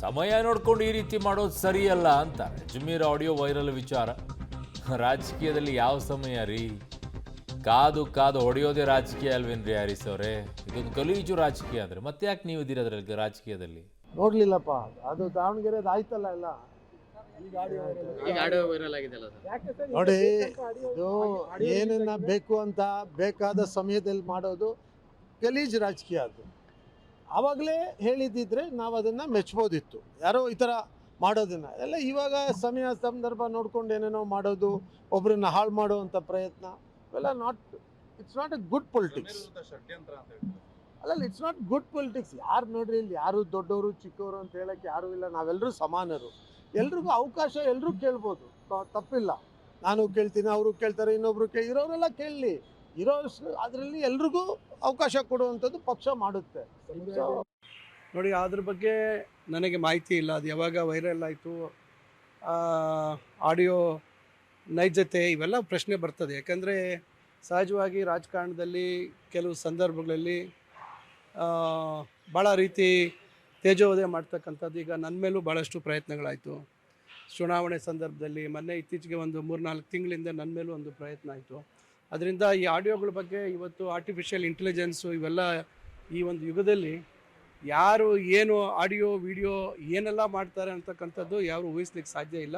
ಸಮಯ ನೋಡ್ಕೊಂಡು ಈ ರೀತಿ ಮಾಡೋದು ಸರಿಯಲ್ಲ ಅಂತಾರೆ. ಜಮೀರ್ ಆಡಿಯೋ ವೈರಲ್ ವಿಚಾರ. ರಾಜಕೀಯದಲ್ಲಿ ಯಾವ ಸಮಯ ರೀ? ಕಾದು ಕಾದು ಹೊಡೆಯೋದೇ ರಾಜಕೀಯ ಅಲ್ವೇನ್ರಿ ಹ್ಯಾರಿಸ್ ಅವರೇ? ಇದೊಂದು ಗಲೀಜು ರಾಜಕೀಯ ಅಂದ್ರೆ ಮತ್ತೆ ಯಾಕೆ ನೀವು ಇದ್ದೀರ ಅದ್ರಲ್ಲಿ ರಾಜಕೀಯದಲ್ಲಿ? ನೋಡ್ಲಿಲ್ಲಪ್ಪ, ಅದು ದಾವಣಗೆರೆದು ಆಯ್ತಲ್ಲ ಎಲ್ಲ. ನೋಡಿ, ಇದು ಏನನ್ನ ಬೇಕು ಅಂತ ಬೇಕಾದ ಸಮಯದಲ್ಲಿ ಮಾಡೋದು ಗಲೀಜ್ ರಾಜಕೀಯ. ಅದು ಆವಾಗಲೇ ಹೇಳಿದ್ದಿದ್ರೆ ನಾವು ಅದನ್ನು ಮೆಚ್ಬೋದಿತ್ತು. ಯಾರೋ ಈ ಥರ ಮಾಡೋದನ್ನ ಎಲ್ಲ ಇವಾಗ ಸಮಯ ಸಂದರ್ಭ ನೋಡ್ಕೊಂಡು ಏನೇನೋ ಮಾಡೋದು, ಒಬ್ಬರನ್ನ ಹಾಳು ಮಾಡುವಂಥ ಪ್ರಯತ್ನ, ಇವೆಲ್ಲ it's not A good politics. ಅಲ್ಲ, ಇಟ್ಸ್ ನಾಟ್ ಗುಡ್ ಪೊಲಿಟಿಕ್ಸ್. ಯಾರು ನೋಡ್ರಿ, ಇಲ್ಲಿ ಯಾರು ದೊಡ್ಡವರು ಚಿಕ್ಕವರು ಅಂತ ಹೇಳಕ್ಕೆ ಯಾರೂ ಇಲ್ಲ. ನಾವೆಲ್ಲರೂ ಸಮಾನರು, ಎಲ್ರಿಗೂ ಅವಕಾಶ ಎಲ್ಲರೂ ಕೇಳ್ಬೋದು, ತಪ್ಪಿಲ್ಲ. ನಾನು ಕೇಳ್ತೀನಿ, ಅವರು ಕೇಳ್ತಾರೆ, ಇನ್ನೊಬ್ರು ಇರೋರೆಲ್ಲ ಕೇಳಲಿ. ಅದರಲ್ಲಿ ಎಲ್ರಿಗೂ ಅವಕಾಶ ಕೊಡುವಂಥದ್ದು ಪಕ್ಷ ಮಾಡುತ್ತೆ. ನೋಡಿ, ಅದ್ರ ಬಗ್ಗೆ ನನಗೆ ಮಾಹಿತಿ ಇಲ್ಲ. ಅದು ಯಾವಾಗ ವೈರಲ್ ಆಯಿತು, ಆಡಿಯೋ ನೈಜತೆ ಇವೆಲ್ಲ ಪ್ರಶ್ನೆ ಬರ್ತದೆ. ಯಾಕಂದರೆ ಸಹಜವಾಗಿ ರಾಜಕಾರಣದಲ್ಲಿ ಕೆಲವು ಸಂದರ್ಭಗಳಲ್ಲಿ ಭಾಳ ರೀತಿ ತೇಜೋವಧೆ ಮಾಡ್ತಕ್ಕಂಥದ್ದು. ಈಗ ನನ್ನ ಮೇಲೂ ಭಾಳಷ್ಟು ಪ್ರಯತ್ನಗಳಾಯಿತು. ಚುನಾವಣೆ ಸಂದರ್ಭದಲ್ಲಿ ಮೊನ್ನೆ ಇತ್ತೀಚೆಗೆ ಒಂದು 3-4 ತಿಂಗಳಿಂದ ನನ್ನ ಮೇಲೂ ಒಂದು ಪ್ರಯತ್ನ ಆಯಿತು. ಅದರಿಂದ ಈ ಆಡಿಯೋಗಳ ಬಗ್ಗೆ ಇವತ್ತು ಆರ್ಟಿಫಿಷಿಯಲ್ ಇಂಟೆಲಿಜೆನ್ಸು ಇವೆಲ್ಲ ಈ ಒಂದು ಯುಗದಲ್ಲಿ ಯಾರು ಏನು ಆಡಿಯೋ ವಿಡಿಯೋ ಏನೆಲ್ಲ ಮಾಡ್ತಾರೆ ಅಂತಕ್ಕಂಥದ್ದು ಯಾರು ಊಹಿಸ್ಲಿಕ್ಕೆ ಸಾಧ್ಯ ಇಲ್ಲ.